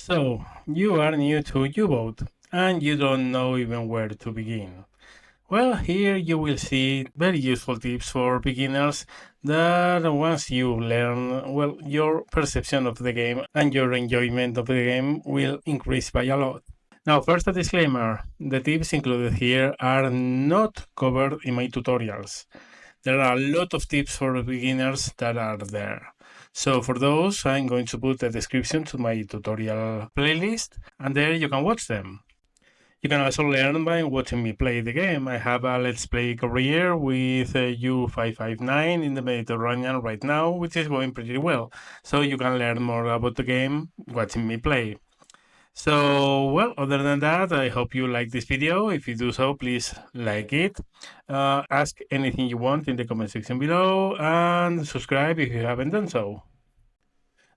So, you are new to Uboat and you don't know even where to begin. Well, here you will see very useful tips for beginners that once you learn, well, your perception of the game and your enjoyment of the game will increase by a lot. Now, first a disclaimer, the tips included here are not covered in my tutorials. There are a lot of tips for beginners that are there. So for those, I'm going to put a description to my tutorial playlist, and there you can watch them. You can also learn by watching me play the game. I have a Let's Play career with U559 in the Mediterranean right now, which is going pretty well. So you can learn more about the game watching me play. So, well, other than that, I hope you like this video. If you do so, please like it. Ask anything you want in the comment section below and subscribe if you haven't done so.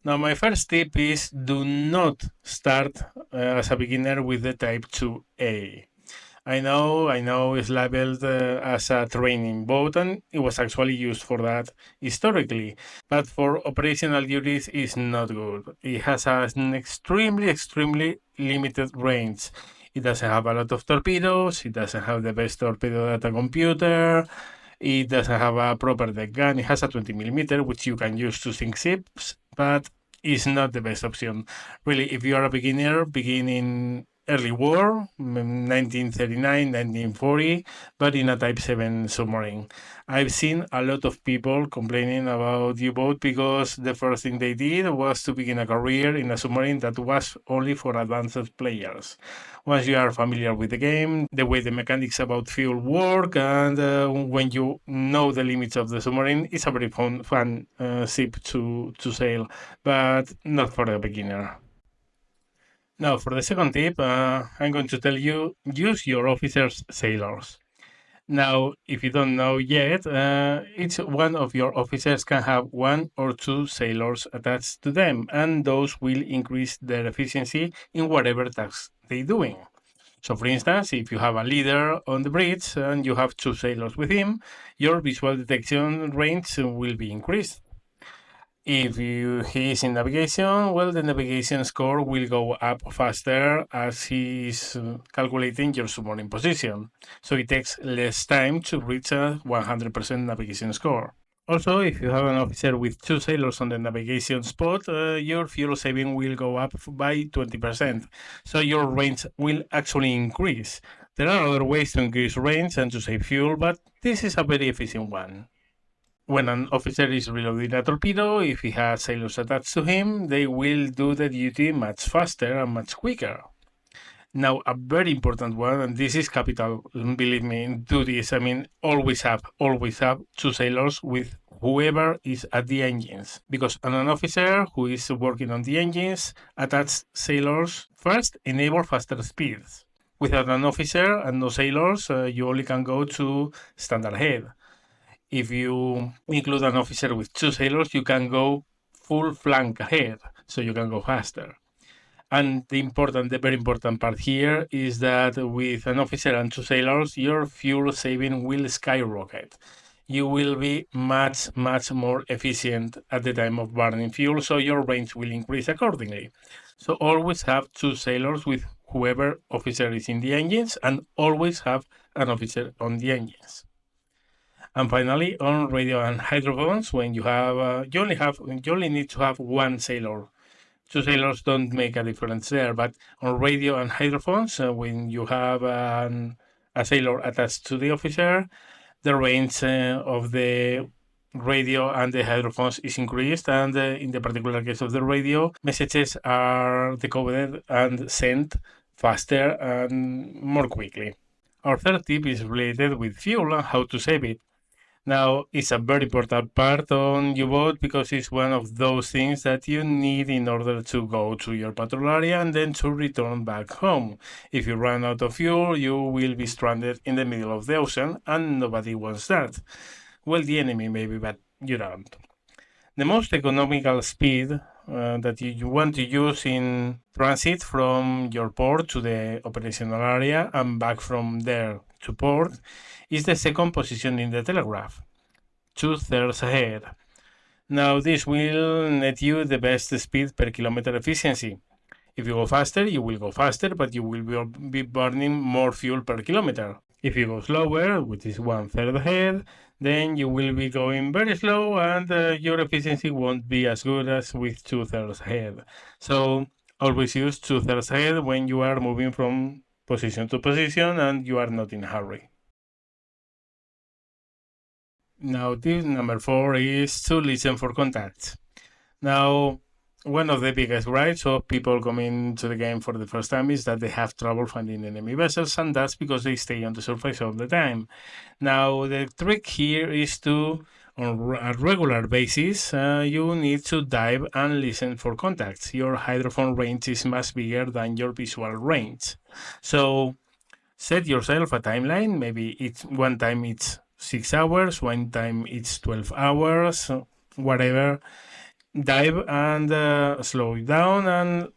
Now, my first tip is do not start as a beginner with the Type 2A. I know it's labeled as a training boat, and it was actually used for that historically. But for operational duties, it's not good. It has an extremely limited range. It doesn't have a lot of torpedoes. It doesn't have the best torpedo data computer. It doesn't have a proper deck gun. It has a 20mm, which you can use to sink ships, but it's not the best option. Really, if you are a beginner, begin in early war, 1939, 1940, but in a Type 7 submarine. I've seen a lot of people complaining about U-boat because the first thing they did was to begin a career in a submarine that was only for advanced players. Once you are familiar with the game, the way the mechanics about fuel work, and when you know the limits of the submarine, it's a very fun ship to sail, but not for a beginner. Now, for the second tip, I'm going to tell you, use your officers' sailors. Now, if you don't know yet, each one of your officers can have 1 or 2 sailors attached to them, and those will increase their efficiency in whatever task they're doing. So, for instance, if you have a leader on the bridge and you have 2 sailors with him, your visual detection range will be increased. If he is in navigation, well, the navigation score will go up faster as he is calculating your submarine position. So it takes less time to reach a 100% navigation score. Also, if you have an officer with 2 sailors on the navigation spot, your fuel saving will go up by 20%. So your range will actually increase. There are other ways to increase range and to save fuel, but this is a very efficient one. When an officer is reloading a torpedo, if he has sailors attached to him, they will do the duty much faster and much quicker. Now, a very important one, and this is capital, believe me, do this. I mean, always have 2 sailors with whoever is at the engines. Because an officer who is working on the engines attached sailors first enable faster speeds. Without an officer and no sailors, you only can go to standard head. If you include an officer with 2 sailors, you can go full flank ahead, so you can go faster. And the very important part here is that with an officer and 2 sailors, your fuel saving will skyrocket. You will be much more efficient at the time of burning fuel, so your range will increase accordingly. So always have 2 sailors with whoever officer is in the engines, and always have an officer on the engines. And finally, on radio and hydrophones, when you have you only need to have 1 sailor. 2 sailors don't make a difference there, but on radio and hydrophones, when you have a sailor attached to the officer, the range of the radio and the hydrophones is increased, and in the particular case of the radio, messages are decoded and sent faster and more quickly. Our third tip is related with fuel and how to save it. Now, it's a very important part on U-boat because it's one of those things that you need in order to go to your patrol area and then to return back home. If you run out of fuel, you will be stranded in the middle of the ocean, and nobody wants that. Well, the enemy maybe, but you don't. The most economical speed that you want to use in transit from your port to the operational area and back from there to port is the second position in the telegraph, 2/3 ahead. Now this will net you the best speed per kilometer efficiency. If you go faster, you will go faster, but you will be burning more fuel per kilometer. If you go slower, which is 1/3 ahead, then you will be going very slow and your efficiency won't be as good as with 2/3 ahead. So always use 2/3 ahead when you are moving from position to position and you are not in a hurry. Now, tip number 4 is to listen for contacts. Now, one of the biggest gripes of people coming to the game for the first time is that they have trouble finding enemy vessels, and that's because they stay on the surface all the time. Now, the trick here is to, on a regular basis, you need to dive and listen for contacts. Your hydrophone range is much bigger than your visual range. So, set yourself a timeline. Maybe one time it's 6 hours, one time it's 12 hours, whatever. Dive and slow it down and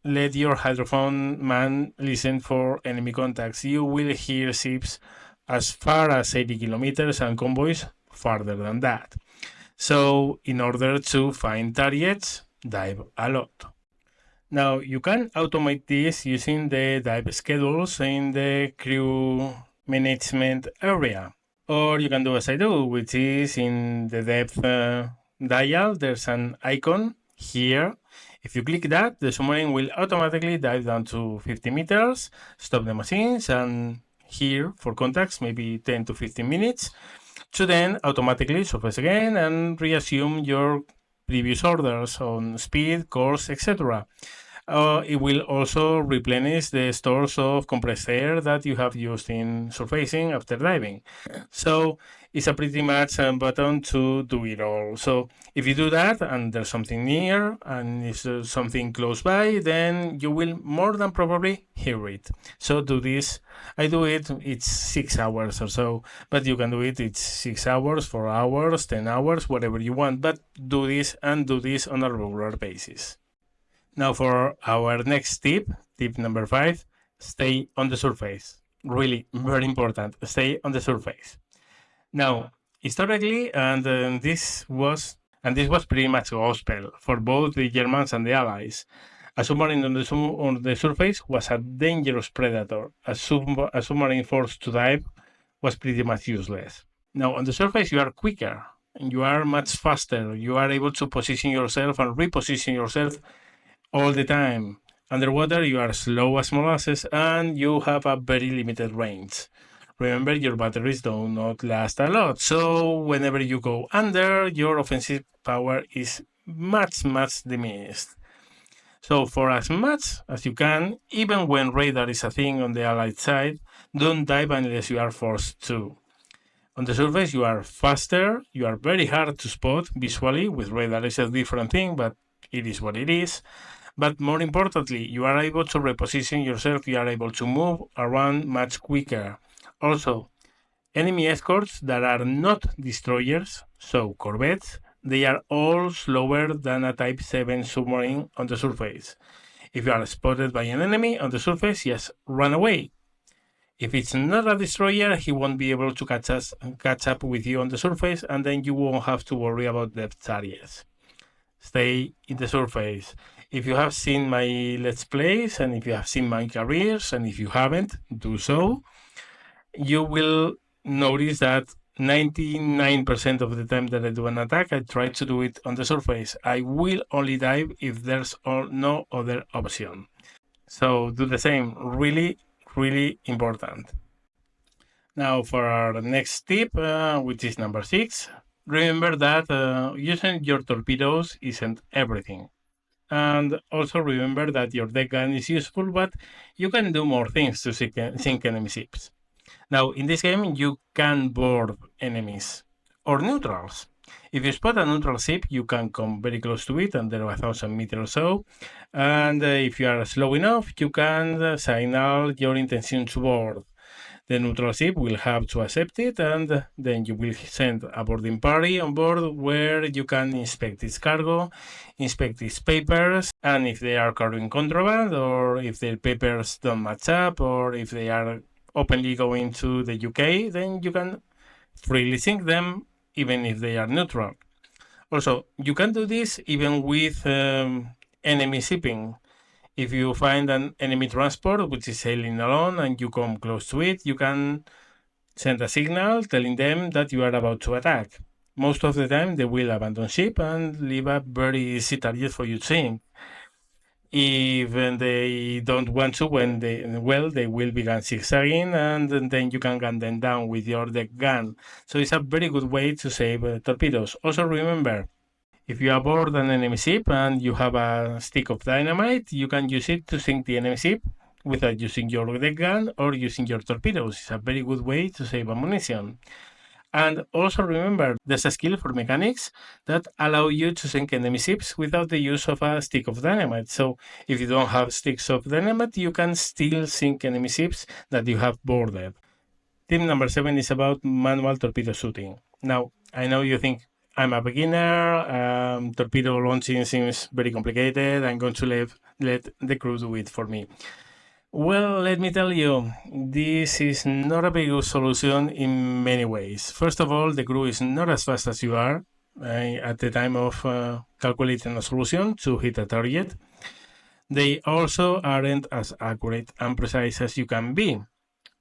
let your hydrophone man listen for enemy contacts. You will hear ships as far as 80 kilometers and convoys farther than that. So in order to find targets, dive a lot. Now you can automate this using the dive schedules in the crew management area. Or you can do as I do, which is in the depth dial, there's an icon here. If you click that, the submarine will automatically dive down to 50 meters, stop the machines, and here for contacts, maybe 10 to 15 minutes, to then automatically surface again and reassume your previous orders on speed, course, etc. It will also replenish the stores of compressed air that you have used in surfacing after diving. So it's a pretty much a button to do it all. So if you do that and there's something near and if there's something close by, then you will more than probably hear it. So do this. I do it, it's 6 hours or so, but you can do it, it's 6 hours, 4 hours, 10 hours, whatever you want, but do this and do this on a regular basis. Now for our next tip, tip number 5, stay on the surface. Really very important, stay on the surface. Now, historically, and this was pretty much gospel for both the Germans and the Allies. A submarine on the surface was a dangerous predator. A submarine forced to dive was pretty much useless. Now, on the surface, you are quicker, and you are much faster. You are able to position yourself and reposition yourself all the time. Underwater, you are slow as molasses and you have a very limited range. Remember, your batteries do not last a lot, so whenever you go under, your offensive power is much diminished. So for as much as you can, even when radar is a thing on the Allied side, don't dive unless you are forced to. On the surface, you are faster, you are very hard to spot visually. With radar, it's a different thing, but it is what it is. But more importantly, you are able to reposition yourself, you are able to move around much quicker. Also, enemy escorts that are not destroyers, so corvettes, they are all slower than a Type 7 submarine on the surface. If you are spotted by an enemy on the surface, yes, run away. If it's not a destroyer, he won't be able to catch up with you on the surface, and then you won't have to worry about depth areas. Stay in the surface. If you have seen my Let's Plays, and if you have seen my careers, and if you haven't, do so, you will notice that 99% of the time that I do an attack, I try to do it on the surface. I will only dive if there's no other option. So do the same. Really important. Now for our next tip, which is number 6, remember that using your torpedoes isn't everything. And also remember that your deck gun is useful, but you can do more things to sink enemy ships. Now, in this game, you can board enemies or neutrals. If you spot a neutral ship, you can come very close to it, under 1,000 meters or so. And if you are slow enough, you can signal your intention to board. The neutral ship will have to accept it, and then you will send a boarding party on board where you can inspect its cargo, inspect its papers, and if they are carrying contraband, or if their papers don't match up, or if they are openly going to the UK, then you can freely sink them, even if they are neutral. Also, you can do this even with enemy shipping. If you find an enemy transport which is sailing alone and you come close to it, you can send a signal telling them that you are about to attack. Most of the time, they will abandon ship and leave a very easy target for you to sink. If they don't want to, they will begin zigzagging, and then you can gun them down with your deck gun. So it's a very good way to save torpedoes. Also remember, if you are aboard an enemy ship and you have a stick of dynamite, you can use it to sink the enemy ship without using your deck gun or using your torpedoes. It's a very good way to save ammunition. And also remember, there's a skill for mechanics that allow you to sink enemy ships without the use of a stick of dynamite. So if you don't have sticks of dynamite, you can still sink enemy ships that you have boarded. Tip number 7 is about manual torpedo shooting. Now, I know you think I'm a beginner, torpedo launching seems very complicated, I'm going to let the crew do it for me. Well, let me tell you, this is not a very good solution in many ways. First of all, the crew is not as fast as you are at the time of calculating a solution to hit a target. They also aren't as accurate and precise as you can be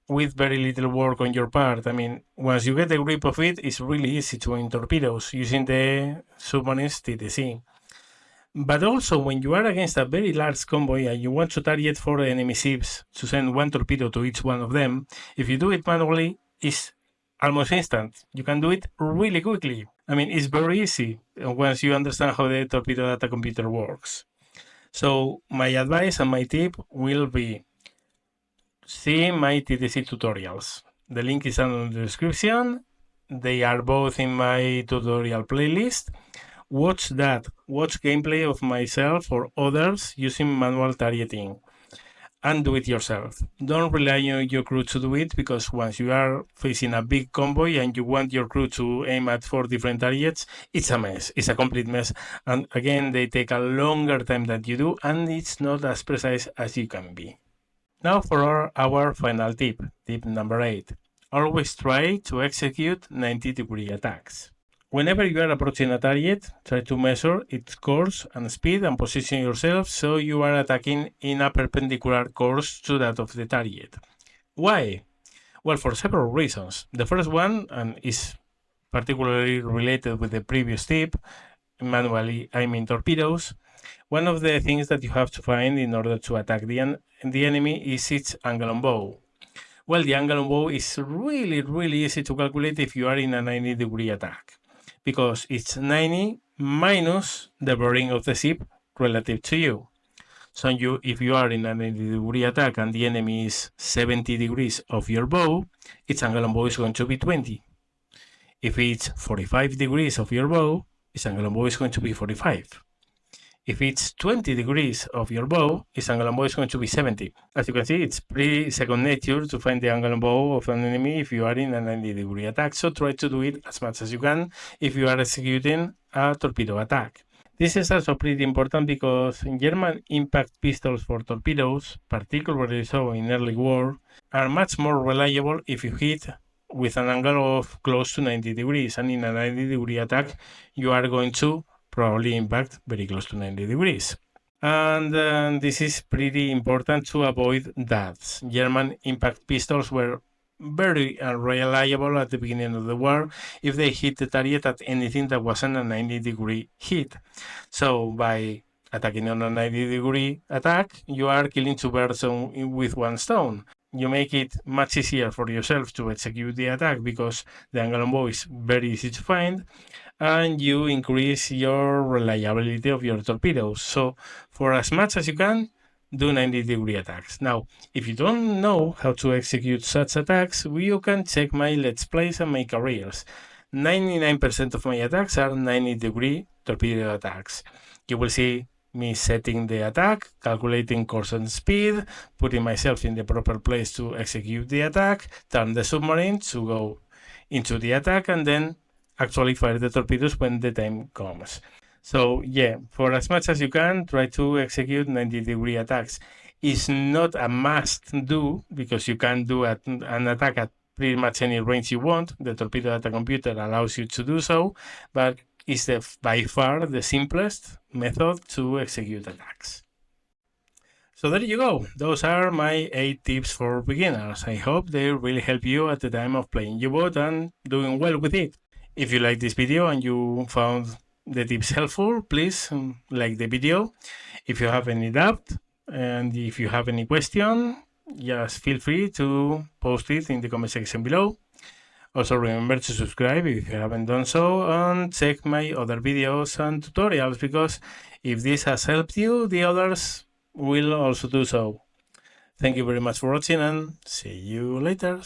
with very little work on your part. I mean, once you get the grip of it, it's really easy to aim torpedoes using the submarine's TTC. But also, when you are against a very large convoy and you want to target 4 enemy ships to send 1 torpedo to each one of them, if you do it manually, it's almost instant. You can do it really quickly. I mean, it's very easy once you understand how the torpedo data computer works. So my advice and my tip will be see my TTC tutorials. The link is down in the description. They are both in my tutorial playlist. Watch that. Watch gameplay of myself or others using manual targeting. And do it yourself. Don't rely on your crew to do it, because once you are facing a big convoy and you want your crew to aim at 4 different targets, it's a mess. It's a complete mess. And again, they take a longer time than you do, and it's not as precise as you can be. Now for our final tip. Tip number 8. Always try to execute 90-degree attacks. Whenever you are approaching a target, try to measure its course and speed and position yourself so you are attacking in a perpendicular course to that of the target. Why? Well, for several reasons. The first one, and is particularly related with the previous tip, manually aiming torpedoes. One of the things that you have to find in order to attack the enemy is its angle on bow. Well, the angle on bow is really easy to calculate if you are in a 90-degree attack, because it's 90 minus the bearing of the ship relative to you. So if you are in a 90-degree attack and the enemy is 70 degrees of your bow, its angle on bow is going to be 20. If it's 45 degrees of your bow, its angle on bow is going to be 45. If it's 20 degrees of your bow, its angle on bow is going to be 70. As you can see, it's pretty second nature to find the angle on bow of an enemy if you are in a 90-degree attack, so try to do it as much as you can if you are executing a torpedo attack. This is also pretty important because German impact pistols for torpedoes, particularly so in early war, are much more reliable if you hit with an angle of close to 90 degrees, and in a 90-degree attack you are going to probably impact very close to 90 degrees. And this is pretty important to avoid that. German impact pistols were very unreliable at the beginning of the war if they hit the target at anything that wasn't a 90-degree hit. So by attacking on a 90-degree attack, you are killing 2 birds with 1 stone. You make it much easier for yourself to execute the attack because the angle on bow is very easy to find, and you increase your reliability of your torpedoes. So for as much as you can, do 90-degree attacks. Now, if you don't know how to execute such attacks, you can check my Let's Plays and my careers. 99% of my attacks are 90-degree torpedo attacks. You will see me setting the attack, calculating course and speed, putting myself in the proper place to execute the attack, turn the submarine to go into the attack, and then actually fire the torpedoes when the time comes. So yeah, for as much as you can, try to execute 90-degree attacks. It's not a must do, because you can do an attack at pretty much any range you want. The torpedo data computer allows you to do so, but it's by far the simplest method to execute attacks. So there you go. Those are my 8 tips for beginners. I hope they really help you at the time of playing Uboat and doing well with it. If you like this video and you found the tips helpful, please like the video. If you have any doubt and if you have any question, just feel free to post it in the comment section below. Also remember to subscribe if you haven't done so, and check my other videos and tutorials, because if this has helped you, the others will also do so. Thank you very much for watching and see you later.